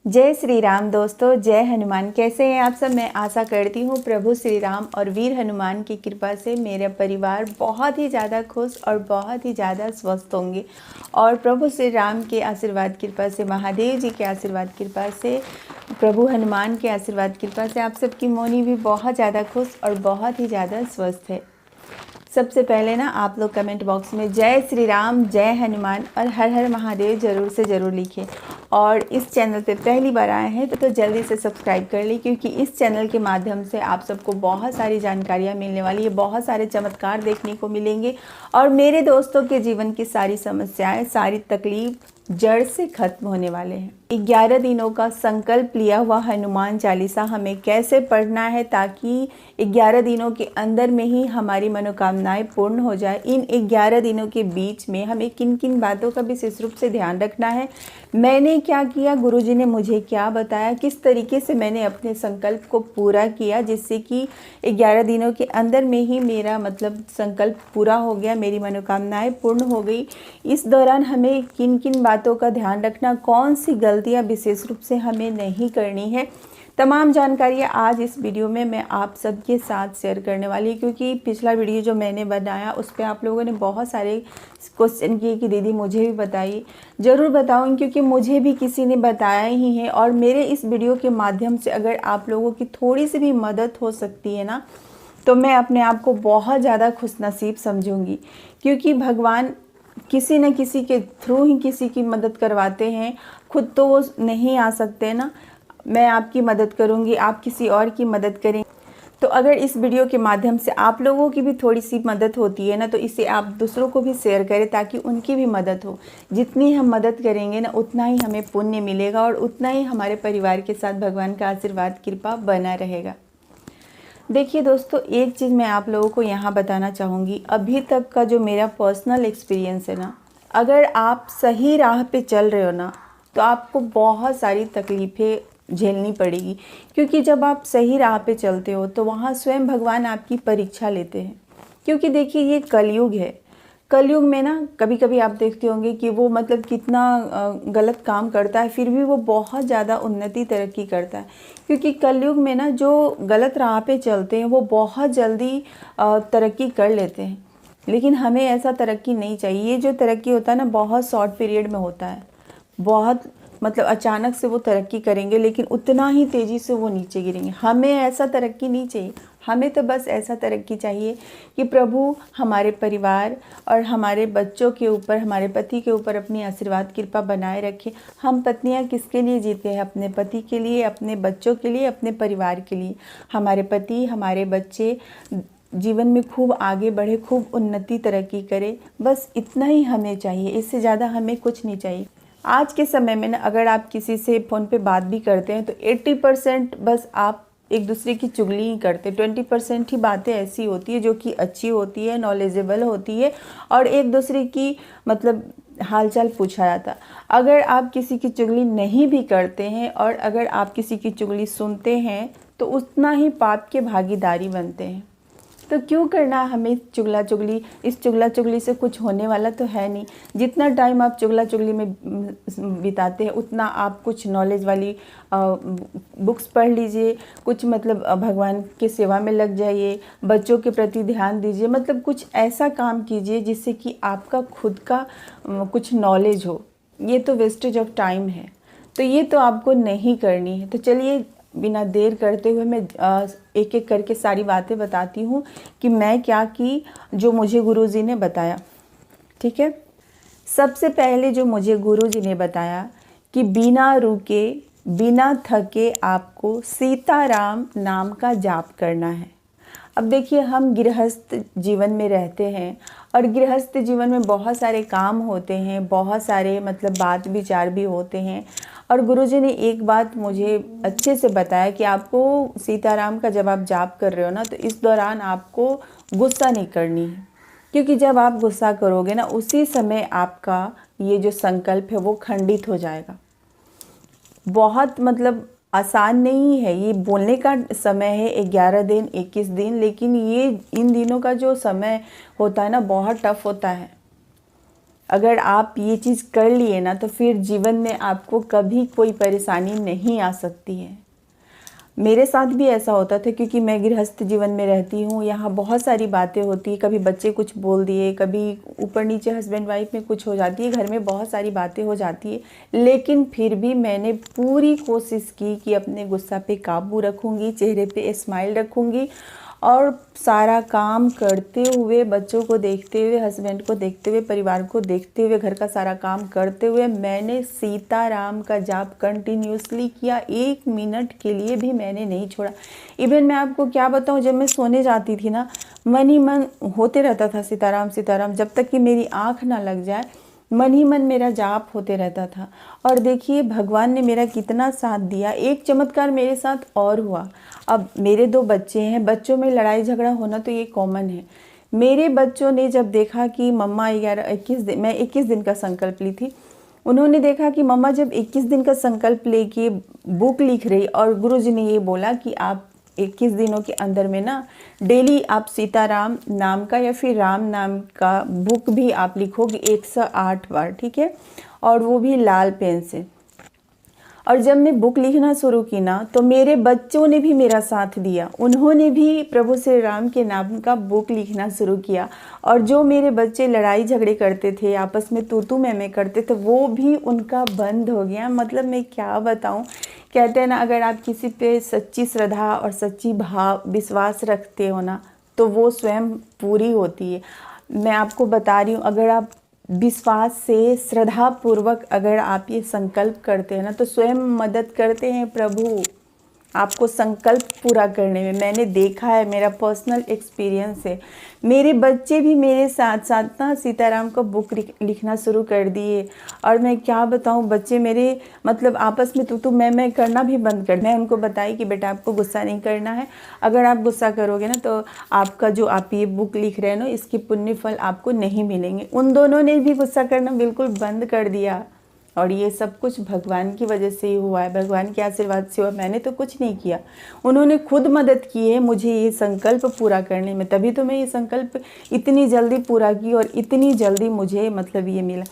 जय श्री राम दोस्तों, जय हनुमान। कैसे हैं आप सब। मैं आशा करती हूँ प्रभु श्री राम और वीर हनुमान की कृपा से मेरा परिवार बहुत ही ज़्यादा खुश और बहुत ही ज़्यादा स्वस्थ होंगे। और प्रभु श्री राम के आशीर्वाद कृपा से, महादेव जी के आशीर्वाद कृपा से, प्रभु हनुमान के आशीर्वाद कृपा से आप सबकी मोनी भी बहुत ज़्यादा खुश और बहुत ही ज़्यादा स्वस्थ है। सबसे पहले ना आप लोग कमेंट बॉक्स में जय श्री राम, जय हनुमान और हर हर महादेव ज़रूर से ज़रूर लिखें। और इस चैनल पे पहली बार आए हैं तो जल्दी से सब्सक्राइब कर लें, क्योंकि इस चैनल के माध्यम से आप सबको बहुत सारी जानकारियाँ मिलने वाली है, बहुत सारे चमत्कार देखने को मिलेंगे और मेरे दोस्तों के जीवन की सारी समस्याएँ, सारी तकलीफ जड़ से खत्म होने वाले हैं। 11 दिनों का संकल्प लिया हुआ हनुमान चालीसा हमें कैसे पढ़ना है ताकि 11 दिनों के अंदर में ही हमारी मनोकामनाएं पूर्ण हो जाए। इन 11 दिनों के बीच में हमें किन किन बातों का विशेष रूप से ध्यान रखना है, मैंने क्या किया, गुरुजी ने मुझे क्या बताया, किस तरीके से मैंने अपने संकल्प को पूरा किया जिससे कि 11 दिनों के अंदर में ही मेरा संकल्प पूरा हो गया, मेरी मनोकामनाएं पूर्ण हो गई। इस दौरान हमें किन किन बातों का ध्यान रखना, कौन सी गलतियां विशेष रूप से हमें नहीं करनी है, तमाम जानकारियाँ आज इस वीडियो में मैं आप सबके साथ शेयर करने वाली हूँ। क्योंकि पिछला वीडियो जो मैंने बनाया उस पर आप लोगों ने बहुत सारे क्वेश्चन किए कि दीदी मुझे भी बताइए। ज़रूर बताऊँगी, क्योंकि मुझे भी किसी ने बताया ही है और मेरे इस वीडियो के माध्यम से अगर आप लोगों की थोड़ी सी भी मदद हो सकती है ना, तो मैं अपने आप को बहुत ज़्यादा खुशनसीब समझूँगी। क्योंकि भगवान किसी न किसी के थ्रू ही किसी की मदद करवाते हैं, खुद तो वो नहीं आ सकते ना। मैं आपकी मदद करूंगी, आप किसी और की मदद करें। तो अगर इस वीडियो के माध्यम से आप लोगों की भी थोड़ी सी मदद होती है ना, तो इसे आप दूसरों को भी शेयर करें ताकि उनकी भी मदद हो। जितनी हम मदद करेंगे ना, उतना ही हमें पुण्य मिलेगा और उतना ही हमारे परिवार के साथ भगवान का आशीर्वाद कृपा बना रहेगा। देखिए दोस्तों, एक चीज़ मैं आप लोगों को यहाँ बताना चाहूँगी। अभी तक का जो मेरा पर्सनल एक्सपीरियंस है ना, अगर आप सही राह पे चल रहे हो ना, तो आपको बहुत सारी तकलीफ़ें झेलनी पड़ेगी। क्योंकि जब आप सही राह पे चलते हो तो वहाँ स्वयं भगवान आपकी परीक्षा लेते हैं। क्योंकि देखिए, ये कलयुग है। कलयुग में ना कभी कभी आप देखते होंगे कि वो कितना गलत काम करता है, फिर भी वो बहुत ज़्यादा उन्नति तरक्की करता है। क्योंकि कलयुग में ना जो गलत राह पे चलते हैं वो बहुत जल्दी तरक्की कर लेते हैं। लेकिन हमें ऐसा तरक्की नहीं चाहिए। ये जो तरक्की होता है ना, बहुत शॉर्ट पीरियड में होता है। बहुत अचानक से वो तरक्की करेंगे, लेकिन उतना ही तेज़ी से वो नीचे गिरेंगे। हमें ऐसा तरक्की नहीं चाहिए। हमें तो बस ऐसा तरक्की चाहिए कि प्रभु हमारे परिवार और हमारे बच्चों के ऊपर, हमारे पति के ऊपर अपनी आशीर्वाद कृपा बनाए रखे। हम पत्नियां किसके लिए जीते हैं? अपने पति के लिए, अपने बच्चों के लिए, अपने परिवार के लिए। हमारे पति, हमारे बच्चे जीवन में खूब आगे बढ़े, खूब उन्नति तरक्की करे, बस इतना ही हमें चाहिए। इससे ज़्यादा हमें कुछ नहीं चाहिए। आज के समय में ना, अगर आप किसी से फ़ोन पे बात भी करते हैं तो 80% बस आप एक दूसरे की चुगली ही करते। 20% ही बातें ऐसी होती है जो कि अच्छी होती है, नॉलेजेबल होती है और एक दूसरे की हालचाल पूछा जाता। अगर आप किसी की चुगली नहीं भी करते हैं और अगर आप किसी की चुगली सुनते हैं तो उतना ही पाप के भागीदारी बनते हैं। तो क्यों करना हमें चुगला चुगली? इस चुगला चुगली से कुछ होने वाला तो है नहीं। जितना टाइम आप चुगला चुगली में बिताते हैं, उतना आप कुछ नॉलेज वाली बुक्स पढ़ लीजिए, कुछ भगवान की सेवा में लग जाइए, बच्चों के प्रति ध्यान दीजिए। कुछ ऐसा काम कीजिए जिससे कि आपका खुद का कुछ नॉलेज हो। ये तो वेस्टेज ऑफ टाइम है, तो ये तो आपको नहीं करनी है। तो चलिए, बिना देर करते हुए मैं एक एक करके सारी बातें बताती हूँ कि मैं क्या की, जो मुझे गुरुजी ने बताया। ठीक है। सबसे पहले जो मुझे गुरुजी ने बताया कि बिना रुके, बिना थके आपको सीताराम नाम का जाप करना है। अब देखिए, हम गृहस्थ जीवन में रहते हैं और गृहस्थ जीवन में बहुत सारे काम होते हैं, बहुत सारे बात विचार भी होते हैं। और गुरुजी ने एक बात मुझे अच्छे से बताया कि आपको सीताराम का जब आप जाप कर रहे हो ना, तो इस दौरान आपको गुस्सा नहीं करनी है। क्योंकि जब आप गुस्सा करोगे ना, उसी समय आपका ये जो संकल्प है वो खंडित हो जाएगा। बहुत आसान नहीं है। ये बोलने का समय है 11 दिन, 21 दिन, लेकिन ये इन दिनों का जो समय होता है ना, बहुत टफ होता है। अगर आप ये चीज़ कर लिए ना तो फिर जीवन में आपको कभी कोई परेशानी नहीं आ सकती है। मेरे साथ भी ऐसा होता था क्योंकि मैं गृहस्थ जीवन में रहती हूँ, यहाँ बहुत सारी बातें होती है, कभी बच्चे कुछ बोल दिए, कभी ऊपर नीचे हस्बैंड वाइफ में कुछ हो जाती है, घर में बहुत सारी बातें हो जाती है। लेकिन फिर भी मैंने पूरी कोशिश की कि अपने गुस्सा पे काबू रखूँगी, चेहरे पे स्माइल रखूँगी और सारा काम करते हुए, बच्चों को देखते हुए, हस्बैंड को देखते हुए, परिवार को देखते हुए, घर का सारा काम करते हुए मैंने सीताराम का जाप कंटिन्यूसली किया। 1 मिनट के लिए भी मैंने नहीं छोड़ा। इवन मैं आपको क्या बताऊं, जब मैं सोने जाती थी ना, मन ही मन होते रहता था सीताराम सीताराम, जब तक कि मेरी आँख ना लग जाए मन ही मन मेरा जाप होते रहता था। और देखिए भगवान ने मेरा कितना साथ दिया। एक चमत्कार मेरे साथ और हुआ। अब मेरे 2 बच्चे हैं, बच्चों में लड़ाई झगड़ा होना तो ये कॉमन है। मेरे बच्चों ने जब देखा कि मम्मा 21 दिन, मैं 21 दिन का संकल्प ली थी, उन्होंने देखा कि मम्मा जब 21 दिन का संकल्प लेके बुक लिख रही और गुरुजी ने ये बोला कि आप 21 दिनों के अंदर में ना डेली आप सीताराम नाम का या फिर राम नाम का बुक भी आप लिखोगे 108 बार, ठीक है, और वो भी लाल पेन से। और जब मैं बुक लिखना शुरू की ना तो मेरे बच्चों ने भी मेरा साथ दिया, उन्होंने भी प्रभु श्री राम के नाम का बुक लिखना शुरू किया। और जो मेरे बच्चे लड़ाई झगड़े करते थे, आपस में तू मैं करते थे, वो भी उनका बंद हो गया। मतलब मैं क्या बताऊं, कहते हैं ना अगर आप किसी पे सच्ची श्रद्धा और सच्ची भाव विश्वास रखते हो ना तो वो स्वयं पूरी होती है। मैं आपको बता रही हूँ, अगर आप विश्वास से श्रद्धा पूर्वक अगर आप ये संकल्प करते हैं ना तो स्वयं मदद करते हैं प्रभु आपको संकल्प पूरा करने में। मैंने देखा है, मेरा पर्सनल एक्सपीरियंस है। मेरे बच्चे भी मेरे साथ साथ ना सीताराम का बुक लिखना शुरू कर दिए। और मैं क्या बताऊं, बच्चे मेरे मतलब आपस में तू मैं करना भी बंद कर। मैं उनको बताई कि बेटा आपको गुस्सा नहीं करना है, अगर आप गुस्सा करोगे ना तो आपका जो आप ये बुक लिख रहे हो ना इसके पुण्य फल आपको नहीं मिलेंगे। उन दोनों ने भी गुस्सा करना बिल्कुल बंद कर दिया। और ये सब कुछ भगवान की वजह से ही हुआ है, भगवान के आशीर्वाद से हुआ। मैंने तो कुछ नहीं किया, उन्होंने खुद मदद की है मुझे ये संकल्प पूरा करने में। तभी तो मैं ये संकल्प इतनी जल्दी पूरा की और इतनी जल्दी मुझे मतलब ये मिला।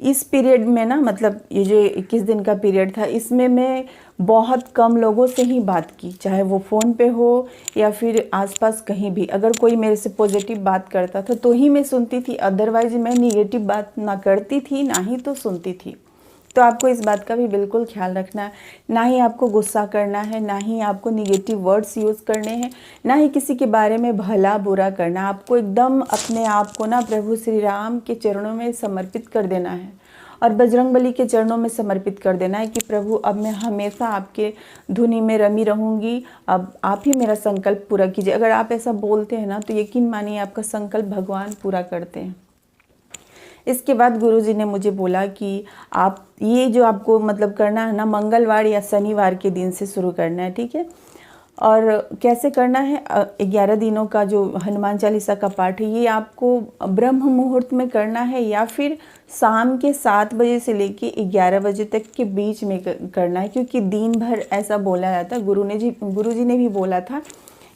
इस पीरियड में ना मतलब ये जो 21 दिन का पीरियड था, इसमें मैं बहुत कम लोगों से ही बात की, चाहे वो फ़ोन पे हो या फिर आसपास कहीं भी। अगर कोई मेरे से पॉजिटिव बात करता था तो ही मैं सुनती थी, अदरवाइज मैं निगेटिव बात ना करती थी ना ही तो सुनती थी। तो आपको इस बात का भी बिल्कुल ख्याल रखना है, ना ही आपको गुस्सा करना है, ना ही आपको निगेटिव वर्ड्स यूज़ करने हैं, ना ही किसी के बारे में भला बुरा करना। आपको एकदम अपने आप को ना प्रभु श्री राम के चरणों में समर्पित कर देना है और बजरंगबली के चरणों में समर्पित कर देना है कि प्रभु अब मैं हमेशा आपके धुनी में रमी रहूँगी, अब आप ही मेरा संकल्प पूरा कीजिए। अगर आप ऐसा बोलते हैं ना तो यकीन मानिए आपका संकल्प भगवान पूरा करते हैं। इसके बाद गुरुजी ने मुझे बोला कि आप ये जो आपको मतलब करना है ना मंगलवार या शनिवार के दिन से शुरू करना है, ठीक है। और कैसे करना है, 11 दिनों का जो हनुमान चालीसा का पाठ है ये आपको ब्रह्म मुहूर्त में करना है या फिर शाम के 7 बजे से लेके 11 बजे तक के बीच में करना है। क्योंकि दिन भर ऐसा बोला जाता है, गुरुजी ने भी बोला था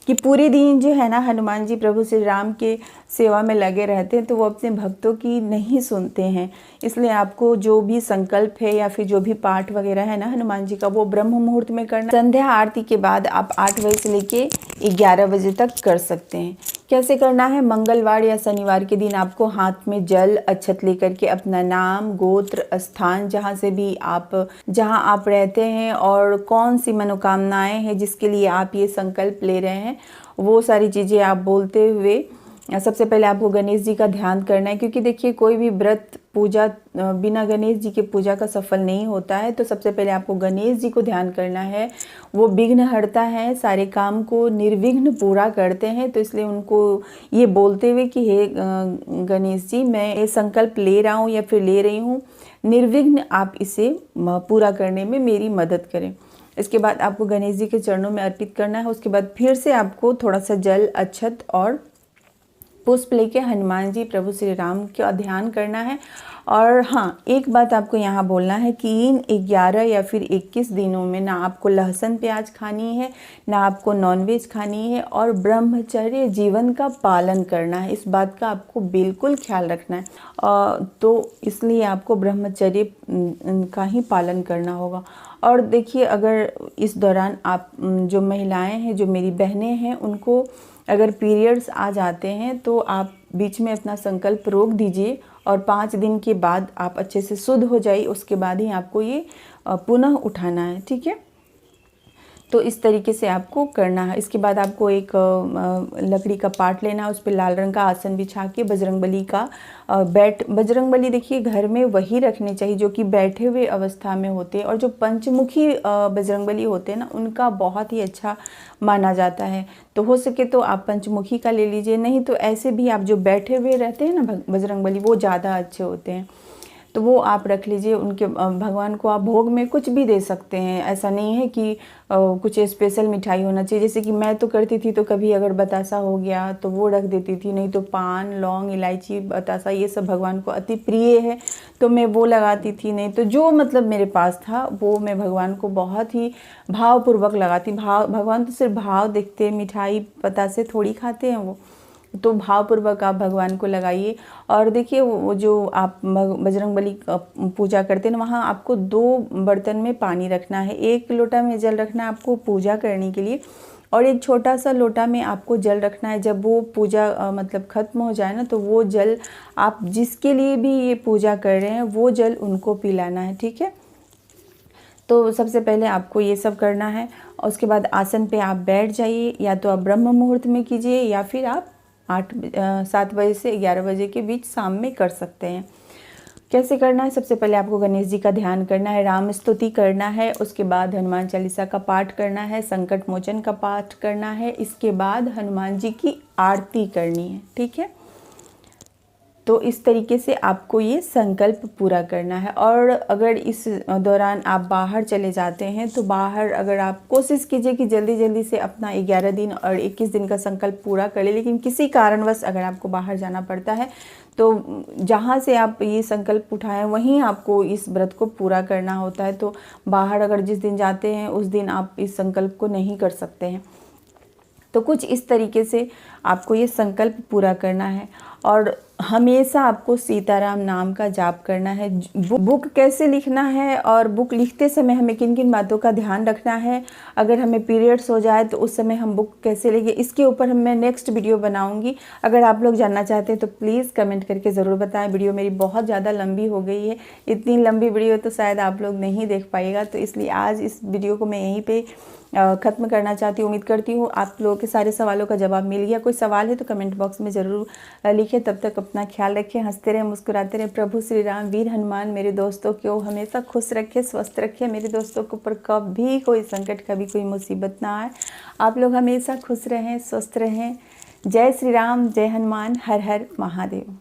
कि पूरे दिन जो है ना हनुमान जी प्रभु श्री राम के सेवा में लगे रहते हैं तो वो अपने भक्तों की नहीं सुनते हैं। इसलिए आपको जो भी संकल्प है या फिर जो भी पाठ वगैरह है ना हनुमान जी का वो ब्रह्म मुहूर्त में करना। संध्या आरती के बाद आप 8 बजे से लेके 11 बजे तक कर सकते हैं। कैसे करना है, मंगलवार या शनिवार के दिन आपको हाथ में जल अक्षत लेकर के अपना नाम, गोत्र, स्थान जहाँ आप रहते हैं और कौन सी मनोकामनाएं हैं जिसके लिए आप ये संकल्प ले रहे हैं वो सारी चीज़ें आप बोलते हुए सबसे पहले आपको गणेश जी का ध्यान करना है। क्योंकि देखिए कोई भी व्रत पूजा बिना गणेश जी के पूजा का सफल नहीं होता है। तो सबसे पहले आपको गणेश जी को ध्यान करना है, वो विघ्नहर्ता है, सारे काम को निर्विघ्न पूरा करते हैं। तो इसलिए उनको ये बोलते हुए कि हे गणेश जी मैं ये संकल्प ले रहा हूँ या फिर ले रही हूँ, निर्विघ्न आप इसे पूरा करने में मेरी मदद करें। इसके बाद आपको गणेश जी के चरणों में अर्पित करना है। उसके बाद फिर से आपको थोड़ा सा जल, अक्षत और पुष्प लेके हनुमान जी प्रभु श्री राम का ध्यान करना है। और हाँ, एक बात आपको यहाँ बोलना है कि इन 11 या फिर 21 दिनों में ना आपको लहसुन प्याज खानी है, ना आपको नॉनवेज खानी है, और ब्रह्मचर्य जीवन का पालन करना है। इस बात का आपको बिल्कुल ख्याल रखना है। तो इसलिए आपको ब्रह्मचर्य का ही पालन करना होगा। और देखिए, अगर इस दौरान आप जो महिलाएं हैं, जो मेरी बहनें हैं, उनको अगर पीरियड्स आ जाते हैं तो आप बीच में अपना संकल्प रोक दीजिए और 5 दिन के बाद आप अच्छे से शुद्ध हो जाइए, उसके बाद ही आपको ये पुनः उठाना है, ठीक है। तो इस तरीके से आपको करना है। इसके बाद आपको एक लकड़ी का पाट लेना है, उस पर लाल रंग का आसन बिछा के बजरंगबली का बजरंगबली देखिए घर में वही रखने चाहिए जो कि बैठे हुए अवस्था में होते हैं। और जो पंचमुखी बजरंगबली होते हैं ना, उनका बहुत ही अच्छा माना जाता है। तो हो सके तो आप पंचमुखी का ले लीजिए, नहीं तो ऐसे भी आप जो बैठे हुए रहते हैं ना बजरंगबली, वो ज़्यादा अच्छे होते हैं, तो वो आप रख लीजिए। उनके भगवान को आप भोग में कुछ भी दे सकते हैं, ऐसा नहीं है कि कुछ स्पेशल मिठाई होना चाहिए। जैसे कि मैं तो करती थी, तो कभी अगर बतासा हो गया तो वो रख देती थी, नहीं तो पान, लौंग, इलायची, बतासा, ये सब भगवान को अति प्रिय है, तो मैं वो लगाती थी। नहीं तो जो मतलब मेरे पास था वो मैं भगवान को बहुत ही भावपूर्वक लगाती। भगवान तो सिर्फ भाव देखते हैं, मिठाई बतासे थोड़ी खाते हैं वो, तो भावपूर्वक आप भगवान को लगाइए। और देखिए, वो जो आप बजरंगबली पूजा करते हैं ना, वहाँ आपको 2 बर्तन में पानी रखना है। 1 लोटा में जल रखना है आपको पूजा करने के लिए, और एक छोटा सा लोटा में आपको जल रखना है। जब वो पूजा मतलब ख़त्म हो जाए ना, तो वो जल आप जिसके लिए भी ये पूजा कर रहे हैं वो जल उनको पिलाना है, ठीक है। तो सबसे पहले आपको ये सब करना है। और उसके बाद आसन पे आप बैठ जाइए, या तो आप ब्रह्म मुहूर्त में कीजिए, या फिर आप 7 बजे से 11 बजे के बीच शाम में कर सकते हैं। कैसे करना है? सबसे पहले आपको गणेश जी का ध्यान करना है, राम स्तुति करना है, उसके बाद हनुमान चालीसा का पाठ करना है, संकट मोचन का पाठ करना है, इसके बाद हनुमान जी की आरती करनी है, ठीक है। तो इस तरीके से आपको ये संकल्प पूरा करना है। और अगर इस दौरान आप बाहर चले जाते हैं, तो बाहर अगर आप कोशिश कीजिए कि जल्दी जल्दी से अपना 11 दिन और 21 दिन का संकल्प पूरा कर ले। लेकिन किसी कारणवश अगर आपको बाहर जाना पड़ता है, तो जहाँ से आप ये संकल्प उठाएं वहीं आपको इस व्रत को पूरा करना होता है। तो बाहर अगर जिस दिन जाते हैं उस दिन आप इस संकल्प को नहीं कर सकते हैं। तो कुछ इस तरीके से आपको ये संकल्प पूरा करना है। और हमेशा आपको सीताराम नाम का जाप करना है। बुक कैसे लिखना है और बुक लिखते समय हमें किन किन बातों का ध्यान रखना है, अगर हमें पीरियड्स हो जाए तो उस समय हम बुक कैसे लेंगे, इसके ऊपर मैं नेक्स्ट वीडियो बनाऊंगी। अगर आप लोग जानना चाहते हैं तो प्लीज़ कमेंट करके ज़रूर बताएं। वीडियो मेरी बहुत ज़्यादा लंबी हो गई है, इतनी लंबी वीडियो तो शायद आप लोग नहीं देख पाइएगा, तो इसलिए आज इस वीडियो को मैं यहीं पर ख़त्म करना चाहती हूँ। उम्मीद करती हूँ आप लोगों के सारे सवालों का जवाब मिल गया। कोई सवाल है तो कमेंट बॉक्स में ज़रूर लिखें। तब तक अपना ख्याल रखें, हंसते रहें, मुस्कुराते रहें। प्रभु श्री राम वीर हनुमान मेरे दोस्तों को हमेशा खुश रखे, स्वस्थ रखे। मेरे दोस्तों के ऊपर कभी कोई संकट, कभी कोई मुसीबत ना आए। आप लोग हमेशा खुश रहें, स्वस्थ रहें। जय श्री राम, जय हनुमान, हर हर महादेव।